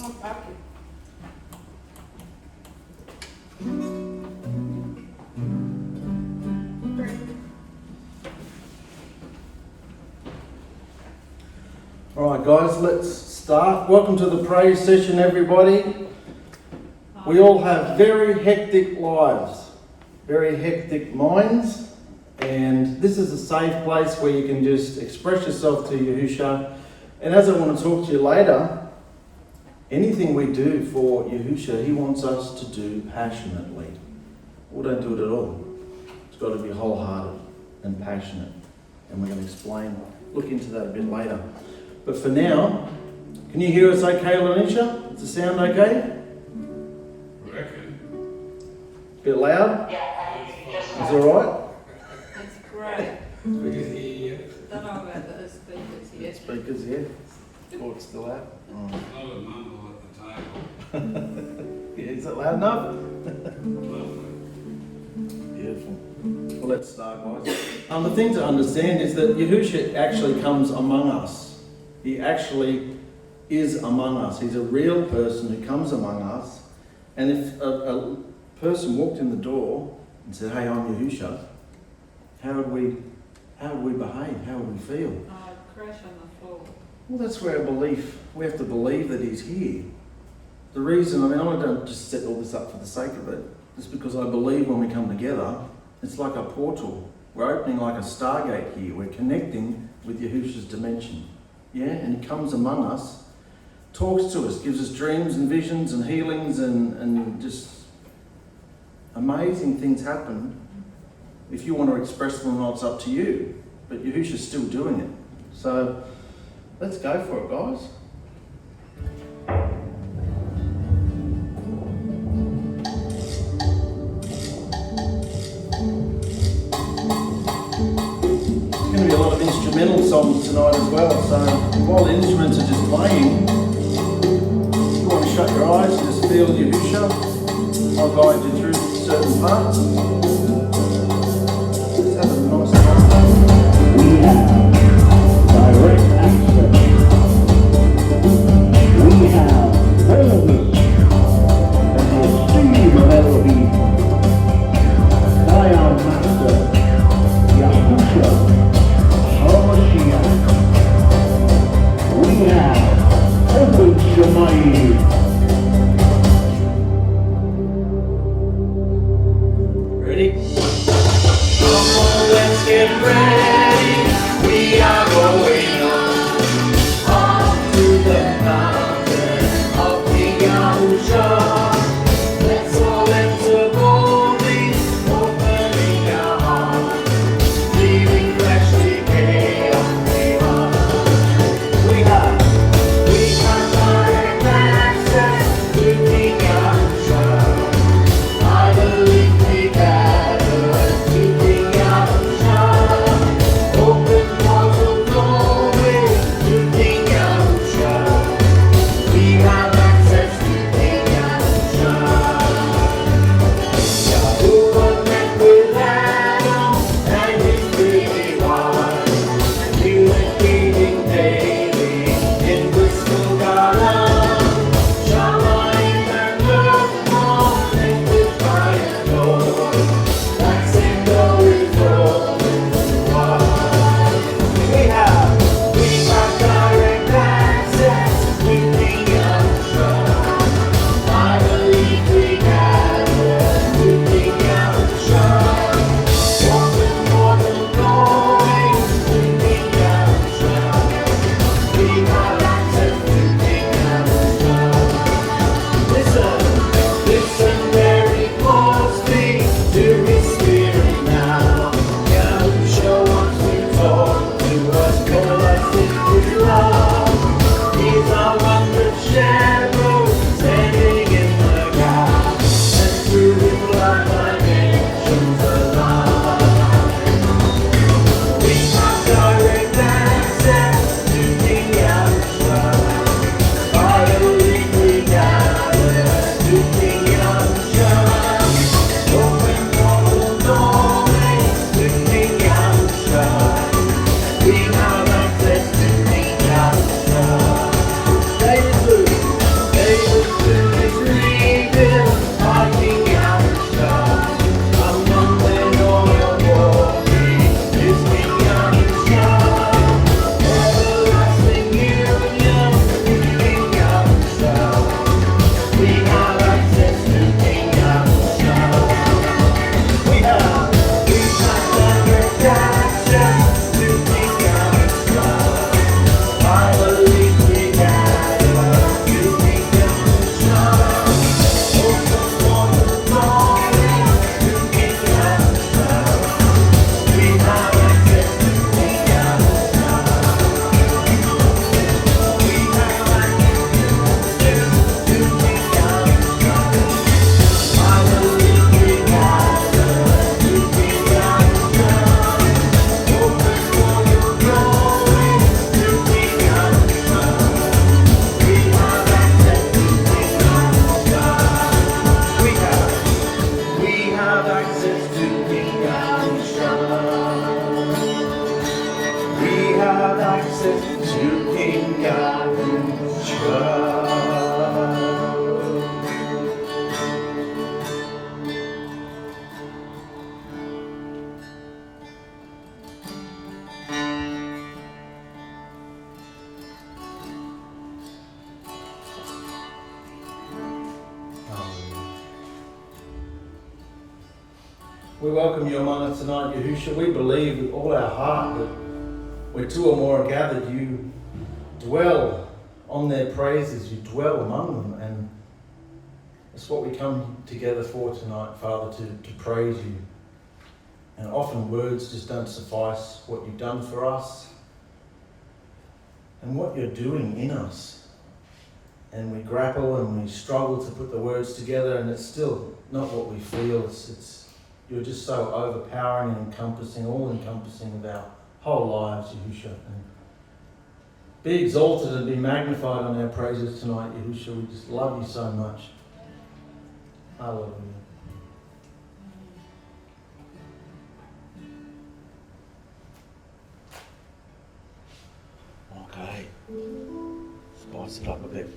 Alright guys, let's start. Welcome to the praise session, everybody. We all have very hectic lives, very hectic minds, and this is a safe place where you can just express yourself to Yahusha. And as I want to talk to you later, anything we do for Yahusha, he wants us to do passionately. We don't do it at all. It's got to be wholehearted and passionate. And we're going to look into that a bit later. But for now, can you hear us okay, Lanisha? Does the sound okay? Bit loud? Is it alright? It's great. Speakers here. Don't know about those speakers here. Speakers here? Oh, it's still out? Oh. A lot of mumble at the table. Yeah, is it loud enough? Beautiful. Well, let's start, guys. The thing to understand is that Yahusha actually comes among us. He actually is among us. He's a real person who comes among us. And if a person walked in the door and said, "Hey, I'm Yahusha," how would we behave? How would we feel? I'd crash on the floor. Well, that's where we have to believe that he's here. The reason, I don't just set all this up for the sake of it. It's because I believe when we come together, it's like a portal. We're opening like a stargate here. We're connecting with Yahusha's dimension. Yeah, and he comes among us, talks to us, gives us dreams and visions and healings and just amazing things happen. If you want to express them or not, it's up to you. But Yahusha's still doing it. So let's go for it, guys. There's going to be a lot of instrumental songs tonight as well. So while the instruments are just playing, if you want to shut your eyes and just feel Yahusha, I'll guide you through certain parts. Let's have a nice time. We have direct access. We have boldness and the esteem of Elohim by our Master, Yahushua, HaMashiach. We have 𝗪𝗘𝗕𝗦. Ready? Come on, let's get ready. We are going on to the mountain of King Yahusha. Let's all enter boldly, opening our hearts, leaving fleshly chaos behind. We have my passion. We welcome you among us tonight, Yahusha. We believe with all our heart that where two or more are gathered, you dwell on their praises, you dwell among them, and that's what we come together for tonight, Father, to praise you. And often words just don't suffice what you've done for us and what you're doing in us. And we grapple and we struggle to put the words together, and it's still not what we feel. You're just so overpowering and encompassing, all-encompassing of our whole lives, Yahusha. And be exalted and be magnified on our praises tonight, Yahusha. We just love you so much. Hallelujah. Okay. Spice it up a bit.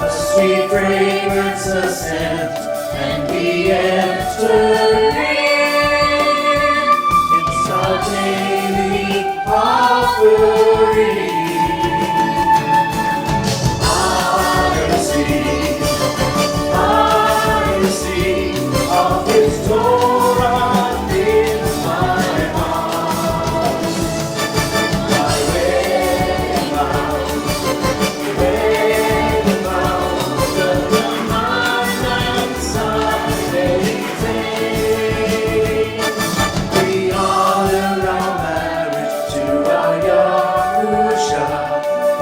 A sweet fragrance ascends, and we enter in. It's our daily offering. I receive of His Torah in my heart. I read aloud we honor our marriage to our Yahusha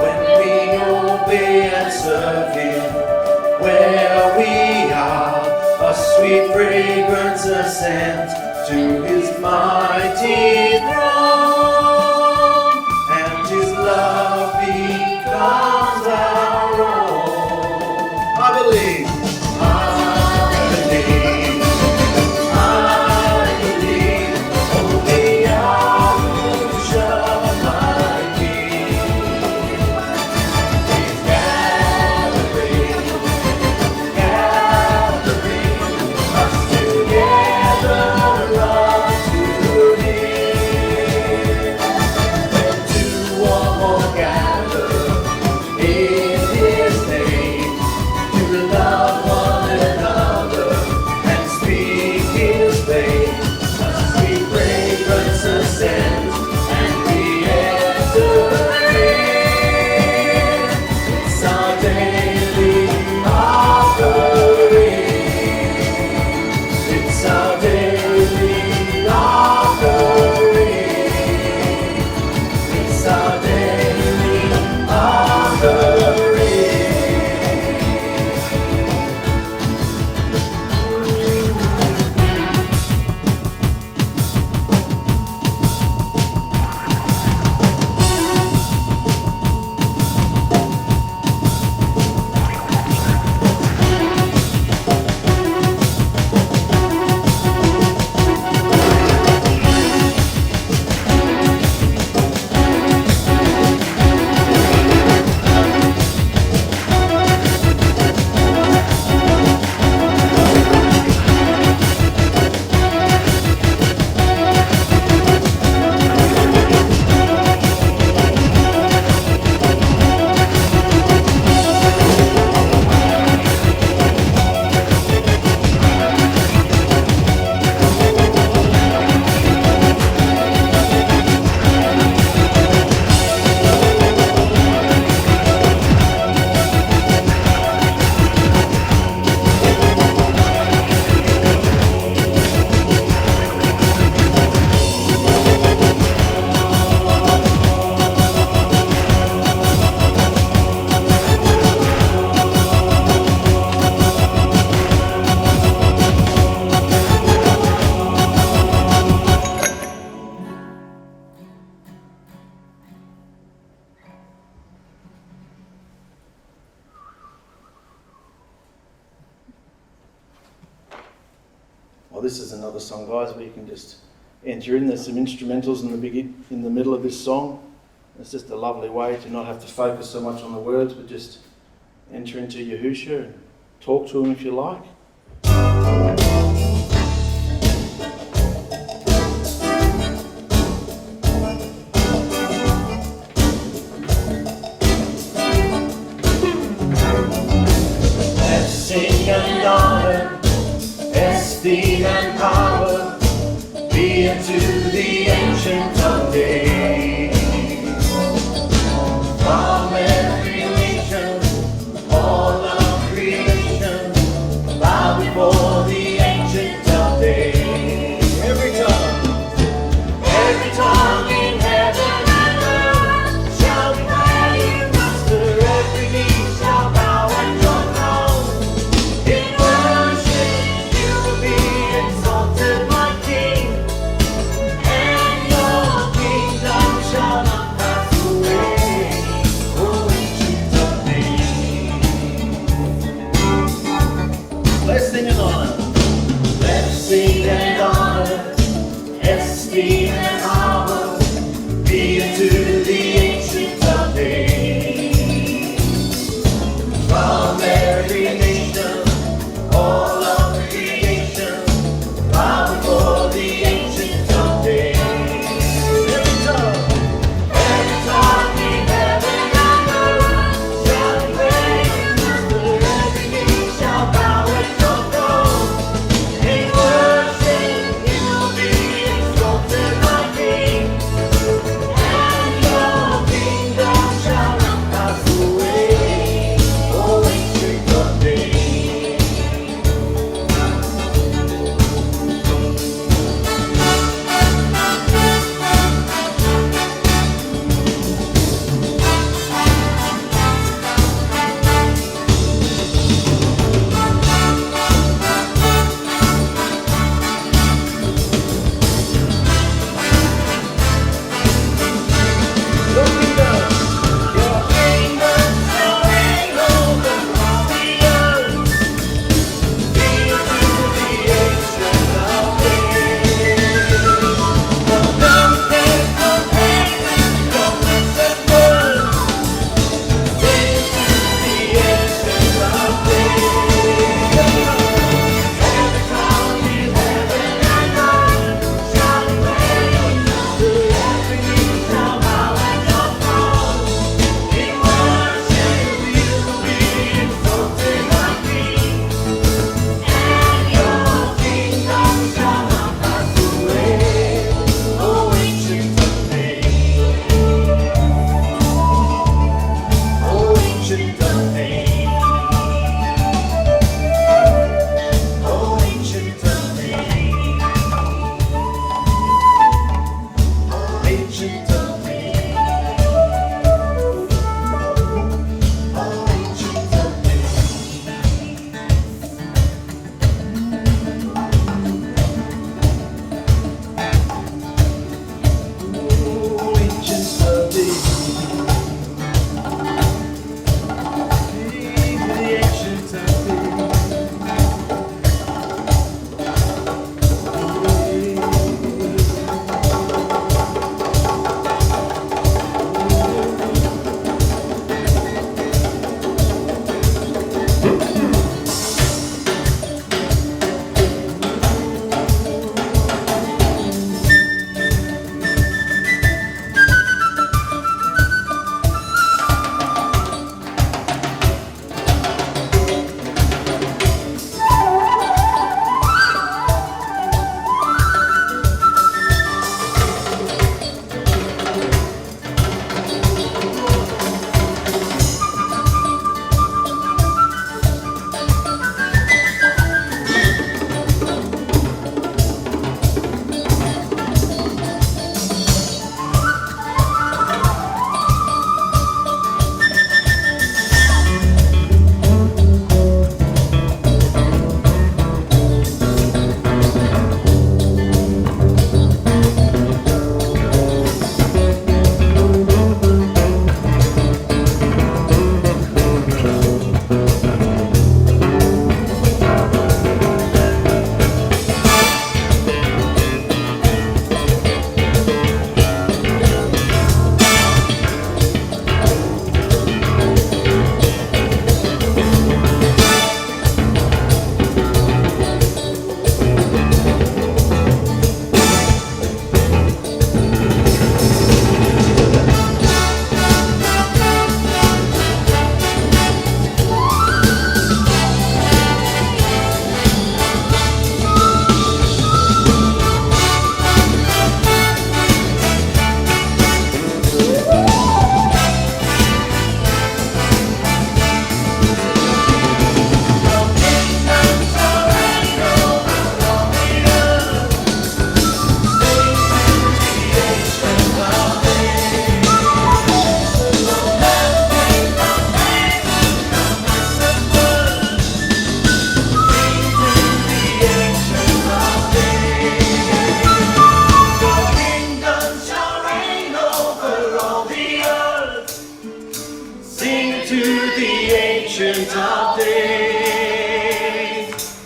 when we obey and serve Him where we are. A sweet fragrance ascends to His mighty throne, and His love becomes our own. I believe. Only Yahusha, my King, is gathering us together unto Him. When two or more gather in His name, to love one another and speak His faith. Fragrance ascends, and we enter in. It's our daily offering. It's our daily offering. It's our daily offering. Well, this is another song, guys, where you can just enter in. There's some instrumentals in the middle of this song. It's just a lovely way to not have to focus so much on the words, but just enter into Yahusha and talk to Him if you like. Let's sing and honor. esteem and power be unto the Ancient of Days. From every nation, all of creation, bow before the Ancient of Days. Every tongue in heaven and earth shall declare you master. Every knee shall bow at your throne. In worship you will be exalted, my King, and your kingdom shall not pass away. O Ancient of Days. Blessing and honor, blessing and honor, esteem and power be unto the Ancient of Days. From every nation, all of creation, bow before the Ancient of Days. Every tongue in heaven and earth shall declare you master. Every knee shall bow at your throne. In worship you will be exalted, my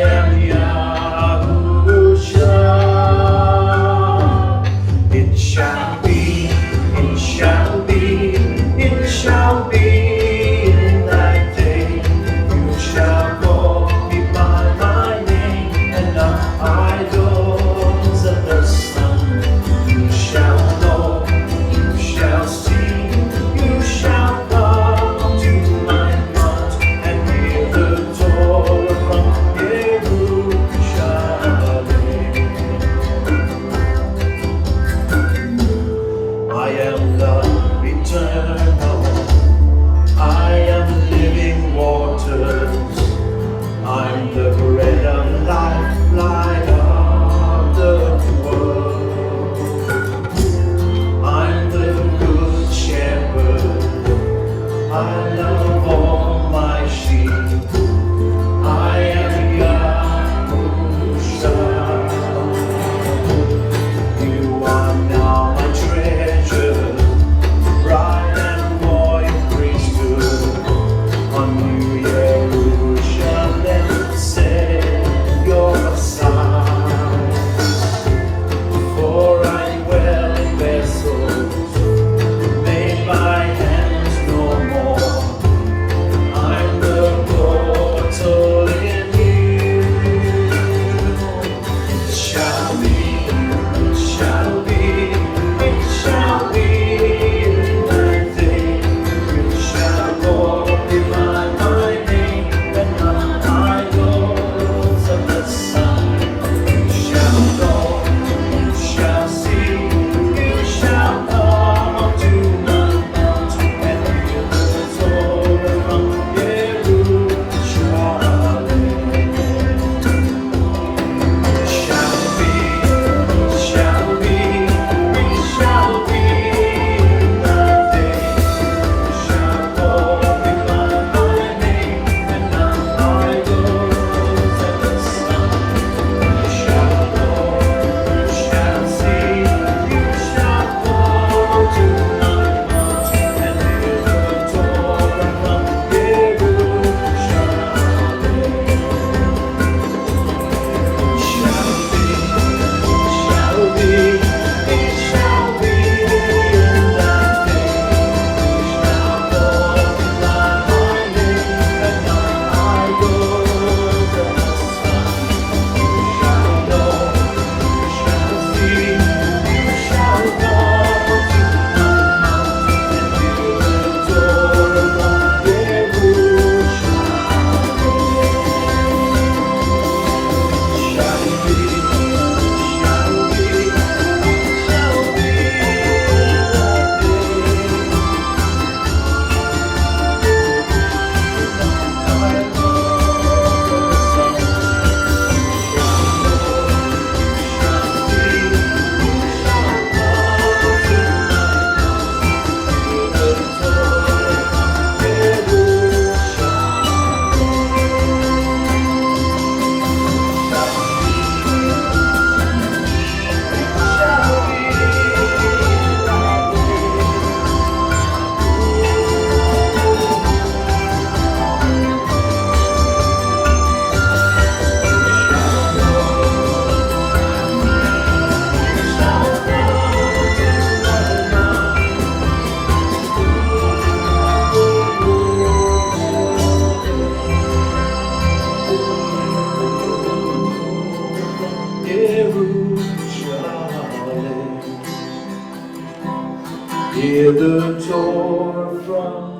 am Yahusha. It shall be, it shall be, it shall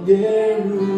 Jerusalem.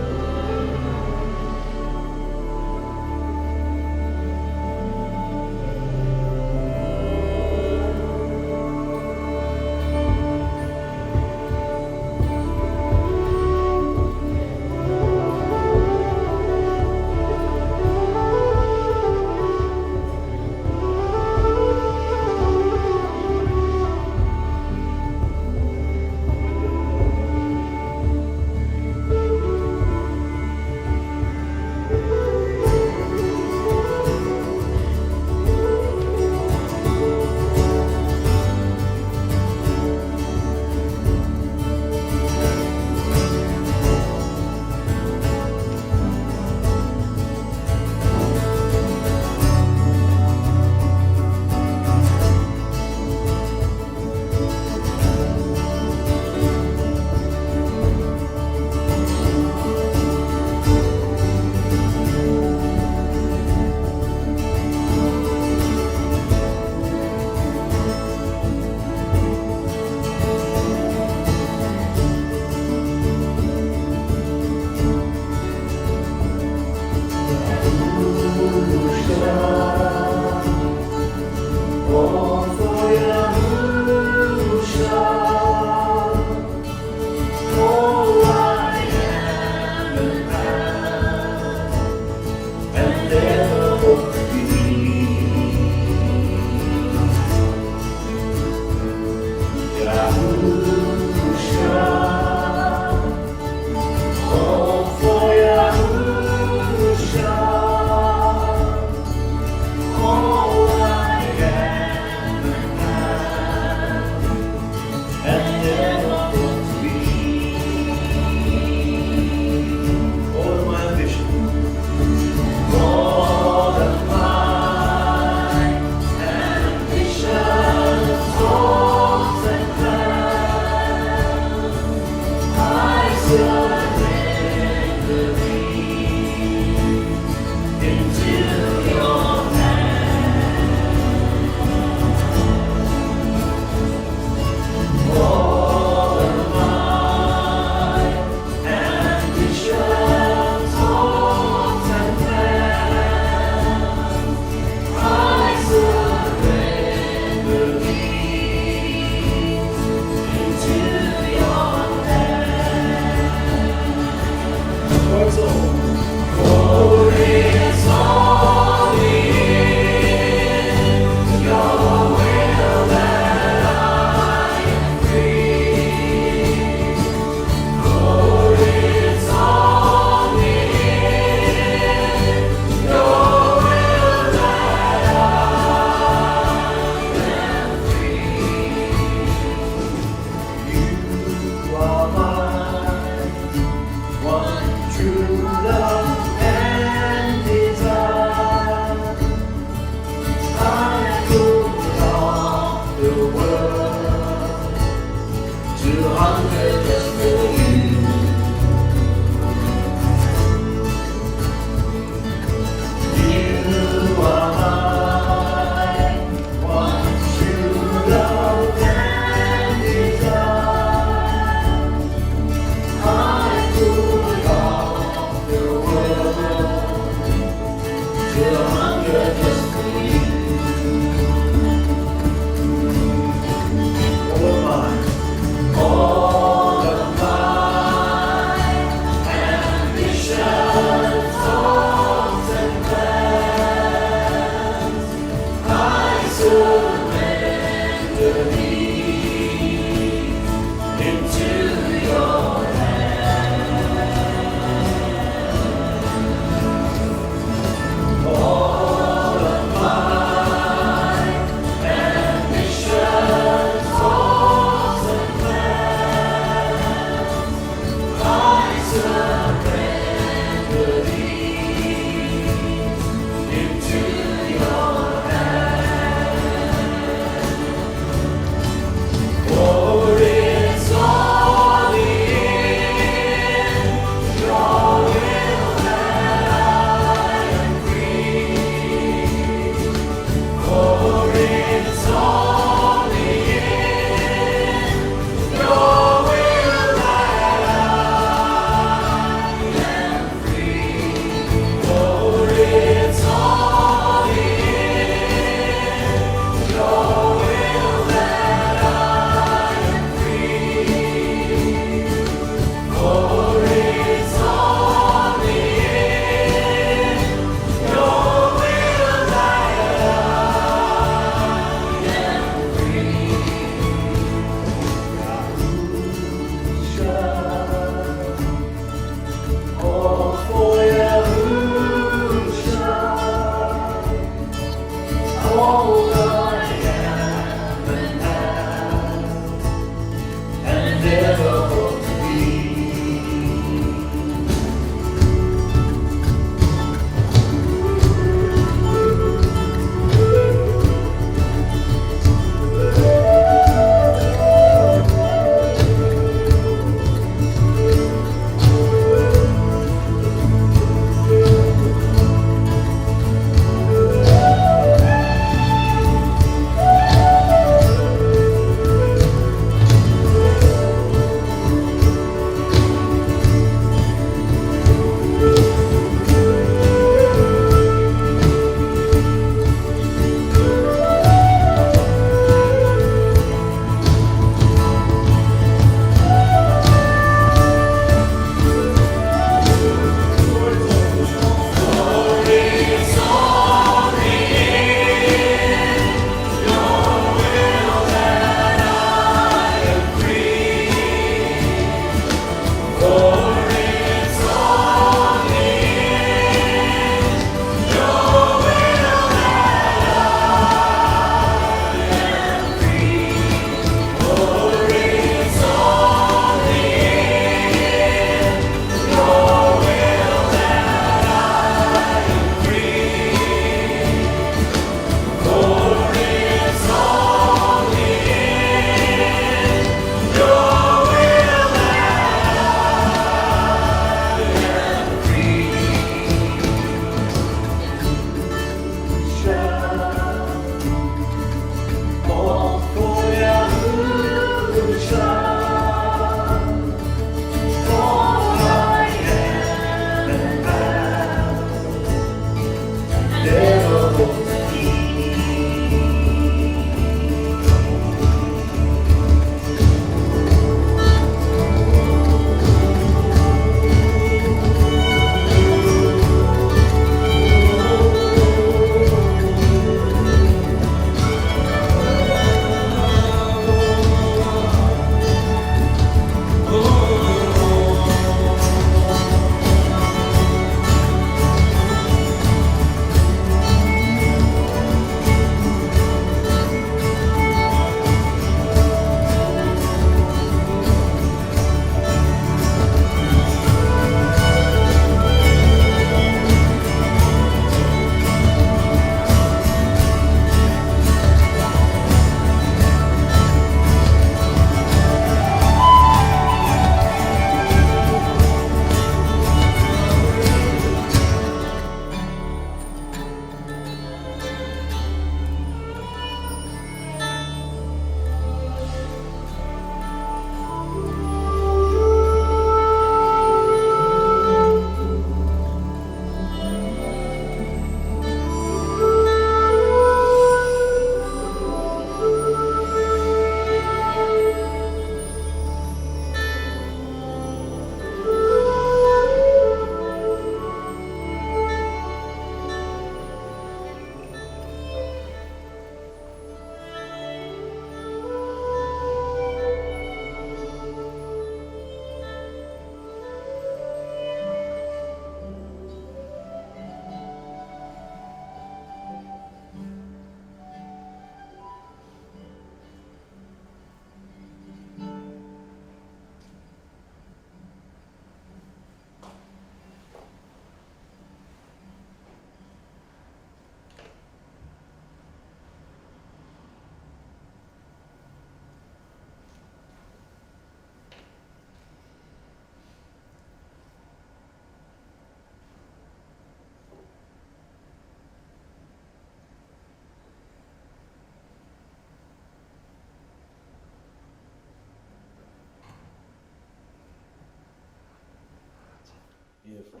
Beautiful.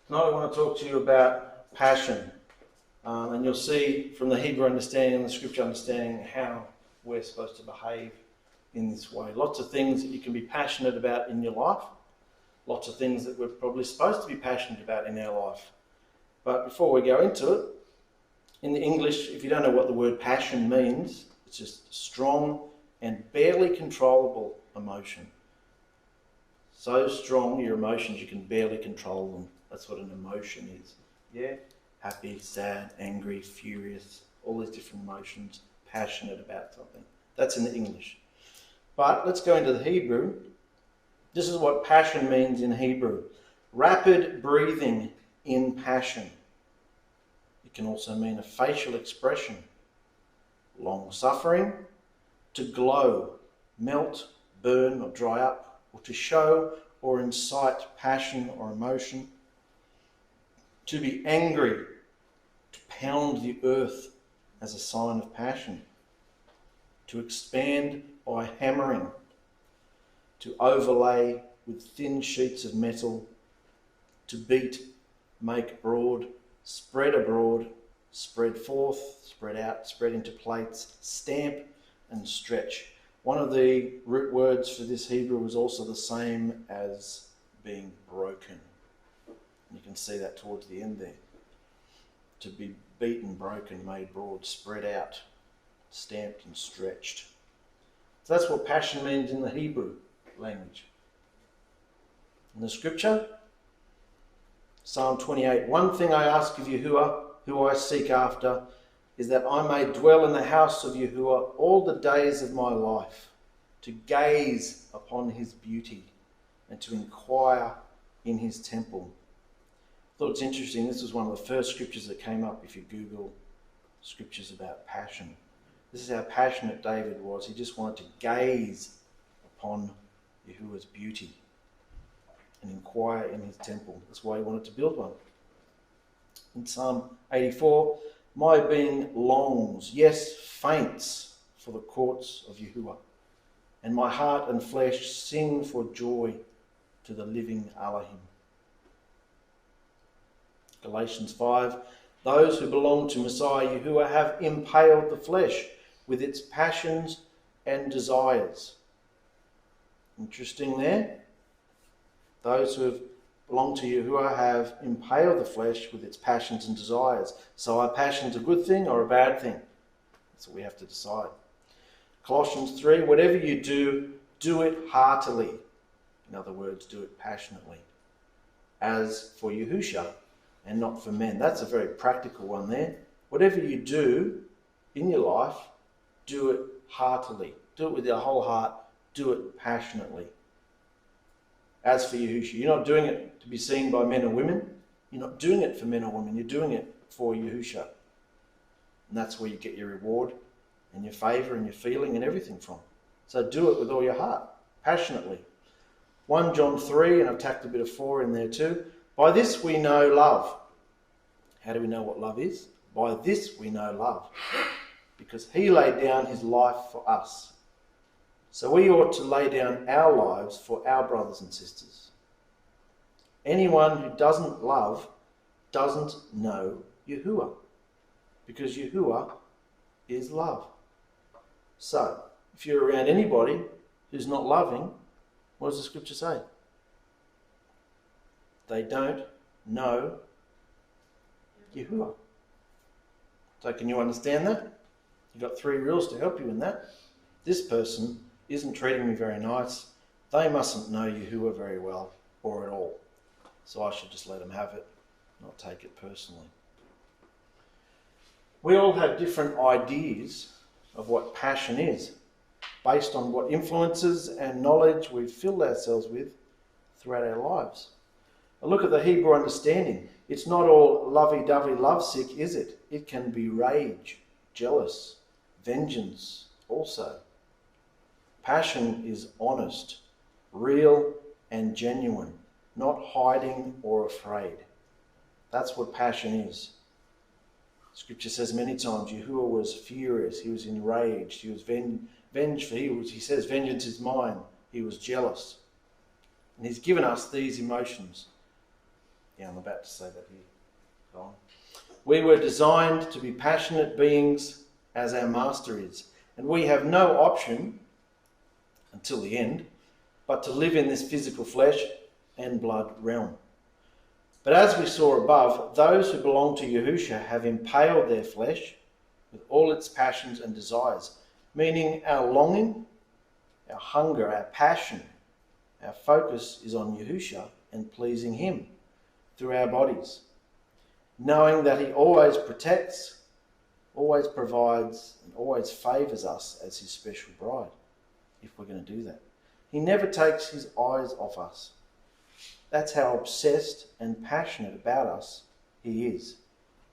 Tonight I want to talk to you about passion. And you'll see from the Hebrew understanding and the scripture understanding how we're supposed to behave in this way. Lots of things that you can be passionate about in your life. Lots of things that we're probably supposed to be passionate about in our life. But before we go into it, in the English, if you don't know what the word passion means, it's just strong and barely controllable emotion. So strong, your emotions, you can barely control them. That's what an emotion is. Yeah? Happy, sad, angry, furious, all these different emotions, passionate about something. That's in the English. But let's go into the Hebrew. This is what passion means in Hebrew. Rapid breathing in passion. It can also mean a facial expression. Long suffering, to glow, melt, burn or dry up, or to show or incite passion or emotion. To be angry, to pound the earth as a sign of passion. To expand by hammering. To overlay with thin sheets of metal. To beat, make broad, spread abroad, spread forth, spread out, spread into plates, stamp and stretch. One of the root words for this Hebrew is also the same as being broken. You can see that towards the end there. To be beaten, broken, made broad, spread out, stamped and stretched. So that's what passion means in the Hebrew language. In the scripture, Psalm 28, one thing I ask of Yahuah, who I seek after, is that I may dwell in the house of Yahuah all the days of my life, to gaze upon his beauty and to inquire in his temple. I thought it's interesting, this was one of the first scriptures that came up if you Google scriptures about passion. This is how passionate David was. He just wanted to gaze upon Yahuah's beauty and inquire in his temple. That's why he wanted to build one. In Psalm 84, my being longs, yes, faints for the courts of Yahuah, and my heart and flesh sing for joy to the living Elohim. Galatians 5, those who belong to Messiah Yahuah have impaled the flesh with its passions and desires. Interesting there. Those who have belonged to Yahuah have impaled the flesh with its passions and desires. So are passions a good thing or a bad thing? That's what we have to decide. Colossians 3, whatever you do, do it heartily. In other words, do it passionately. As for Yahusha and not for men. That's a very practical one there. Whatever you do in your life, do it heartily. Do it with your whole heart. Do it passionately. As for Yahusha, you're not doing it to be seen by men or women. You're not doing it for men or women. You're doing it for Yahusha. And that's where you get your reward and your favour and your feeling and everything from. So do it with all your heart, passionately. 1 John 3, and I've tacked a bit of 4 in there too. By this we know love. How do we know what love is? By this we know love. Because he laid down his life for us. So we ought to lay down our lives for our brothers and sisters. Anyone who doesn't love doesn't know Yahuah, because Yahuah is love. So, if you're around anybody who's not loving, what does the scripture say? They don't know Yahuah. So can you understand that? You've got 3 rules to help you in that. This person isn't treating me very nice. They mustn't know Yahuah very well or at all. So I should just let them have it, not take it personally. We all have different ideas of what passion is, based on what influences and knowledge we've filled ourselves with throughout our lives. A look at the Hebrew understanding. It's not all lovey-dovey lovesick, is it? It can be rage, jealous, vengeance also. Passion is honest, real and genuine, not hiding or afraid. That's what passion is. Scripture says many times Yahuah was furious, he was enraged, he was vengeful. He says, vengeance is mine. He was jealous. And he's given us these emotions. Yeah, I'm about to say that here. Go on. We were designed to be passionate beings as our master is. And we have no option, until the end, but to live in this physical flesh and blood realm. But as we saw above, those who belong to Yahusha have impaled their flesh with all its passions and desires, meaning our longing, our hunger, our passion, our focus is on Yahusha and pleasing him through our bodies, knowing that he always protects, always provides, and always favours us as his special bride, if we're going to do that. He never takes his eyes off us. That's how obsessed and passionate about us he is.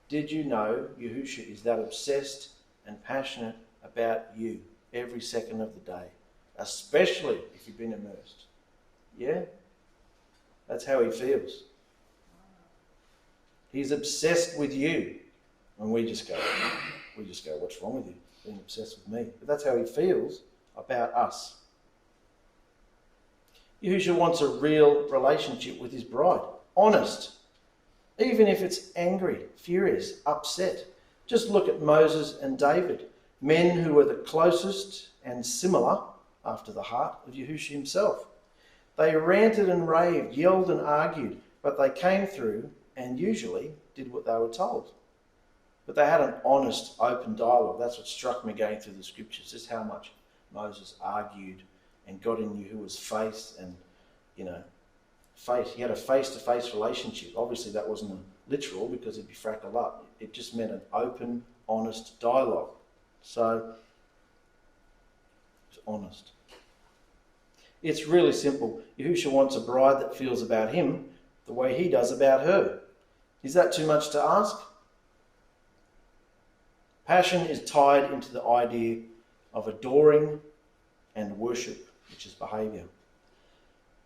Did you know Yahusha is that obsessed and passionate about you every second of the day, especially if you've been immersed? Yeah? That's how he feels. He's obsessed with you. And we just go, what's wrong with you? Being obsessed with me. But that's how he feels about us. Yahusha wants a real relationship with his bride. Honest. Even if it's angry, furious, upset. Just look at Moses and David, men who were the closest and similar after the heart of Yahusha himself. They ranted and raved, yelled and argued, but they came through and usually did what they were told. But they had an honest, open dialogue. That's what struck me going through the scriptures, just how much Moses argued and got in Yahuah's face and, he had a face-to-face relationship. Obviously that wasn't literal because it'd be frackled up. It just meant an open, honest dialogue. So, it's honest. It's really simple. Yahusha wants a bride that feels about him the way he does about her. Is that too much to ask? Passion is tied into the idea of adoring and worship, which is behaviour.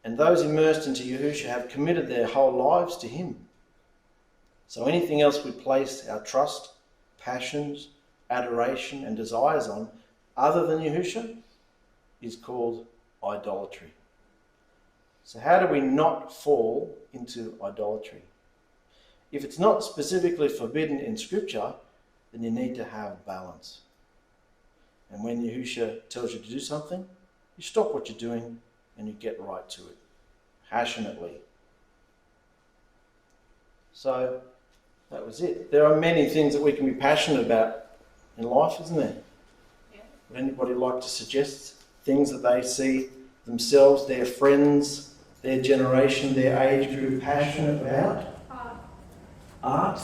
And those immersed into Yahusha have committed their whole lives to him. So anything else we place our trust, passions, adoration and desires on other than Yahusha is called idolatry. So how do we not fall into idolatry? If it's not specifically forbidden in Scripture, then you need to have balance. And when Yahusha tells you to do something, you stop what you're doing and you get right to it, passionately. So that was it. There are many things that we can be passionate about in life, isn't there? Yeah. Would anybody like to suggest things that they see themselves, their friends, their generation, their age group passionate about? Art.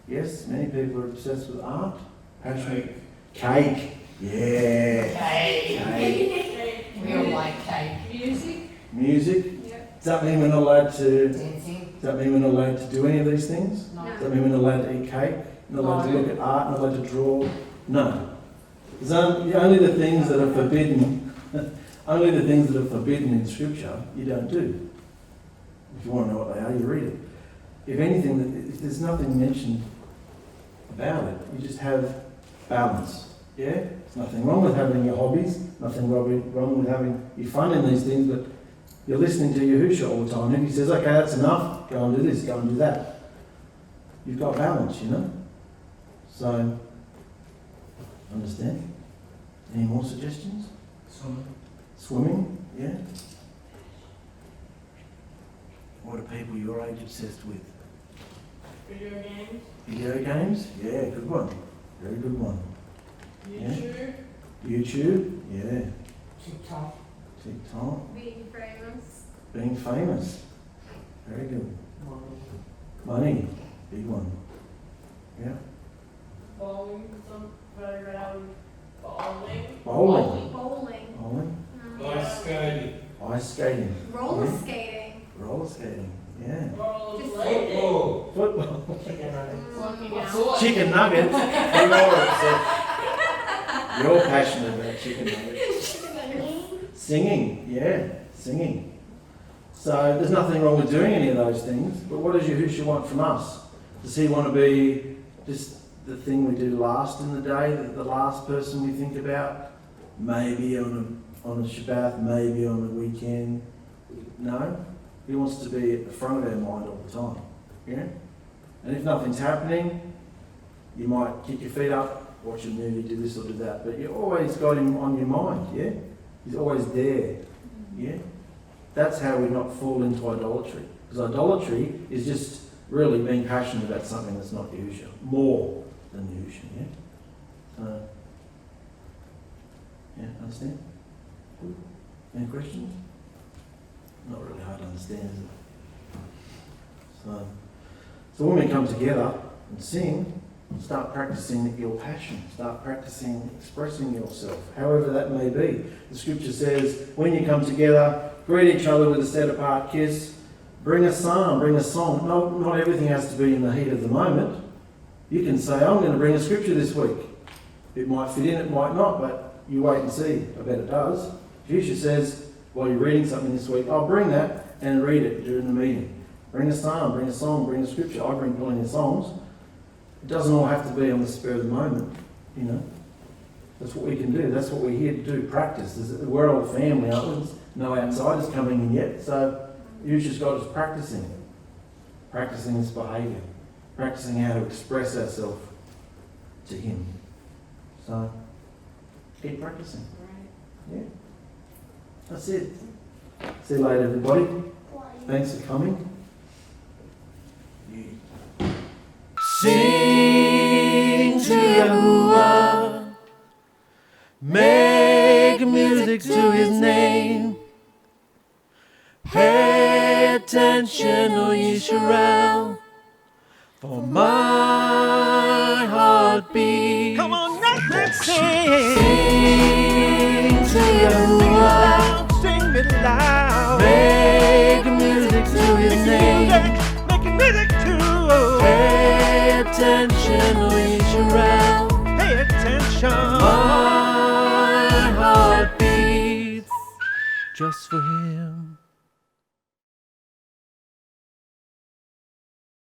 Yes, many people are obsessed with art. Passionate. Cake. Yeah. Cake. We all like cake. Music. Music. Yep. Does that mean we're not allowed to? Dancing. Does that mean we're not allowed to do any of these things? No. Does that mean we're not allowed to eat cake? Not allowed to look at art? Not allowed to draw? No. It's only the things that are forbidden. Only the things that are forbidden in Scripture you don't do. If you want to know what they are, you read it. If anything, if there's nothing mentioned about it, you just have balance. Yeah? There's nothing wrong with having your hobbies, nothing wrong with having your fun in these things, but you're listening to Yahusha all the time. And if he says, okay, that's enough, go and do this, go and do that. You've got balance, So, understand? Any more suggestions? Swimming, yeah? What are people your age obsessed with? Video games. Video games? Yeah, good one. Very good one. YouTube. YouTube? Yeah. TikTok. TikTok. Being famous. Being famous. Very good. Money. Big one. Yeah. Bowling. Some very around bowling. Bowling. Bowling. Bowling. Ice skating. Ice skating. Roller Yeah. skating. Roller skating. Yeah. Rollerblading. Football. Football. Working out. Chicken nuggets. You're passionate about chicken nuggets. Singing. Yeah. Singing. So there's nothing wrong with doing any of those things. But what does Yahusha want from us? Does he want to be just the thing we do last in the day, the last person we think about? Maybe on a Shabbat, maybe on a weekend. No? He wants to be at the front of our mind all the time. Yeah? And if nothing's happening, you might kick your feet up, watch a movie, do this or do that, but you always got him on your mind, yeah? He's always there, yeah? That's how we not fall into idolatry. Because idolatry is just really being passionate about something that's not Yahusha, more than Yahusha, yeah? So, yeah, understand? Good. Any questions? Not really hard to understand, is it? So when we come together and sing, start practicing your passion. Start practicing expressing yourself, however that may be. The scripture says, when you come together, greet each other with a set apart kiss. Bring a psalm, bring a song. Not everything has to be in the heat of the moment. You can say, I'm going to bring a scripture this week. It might fit in, it might not, but you wait and see. I bet it does. Yahusha says, while you're reading something this week, I'll bring that and read it during the meeting. Bring a psalm, bring a song, bring a scripture. I bring plenty of songs. It doesn't all have to be on the spur of the moment, you know. That's what we can do. That's what we're here to do, practice. We're all family, aren't we? No outsiders coming in yet, so Yahusha's got us practicing. Practicing this behaviour. Practicing how to express ourselves to him. So, keep practicing. Yeah. That's it. See you later, everybody. Thanks for coming. Sing to Yahuah, make music to his name. Pay attention, O Yisrael, for my heart beats. Come on, let's sing. Sing to Yahuah, sing it loud. Make music to his name. Make music to. Pay attention, O Yisrael. Pay attention. My heart beats just for him.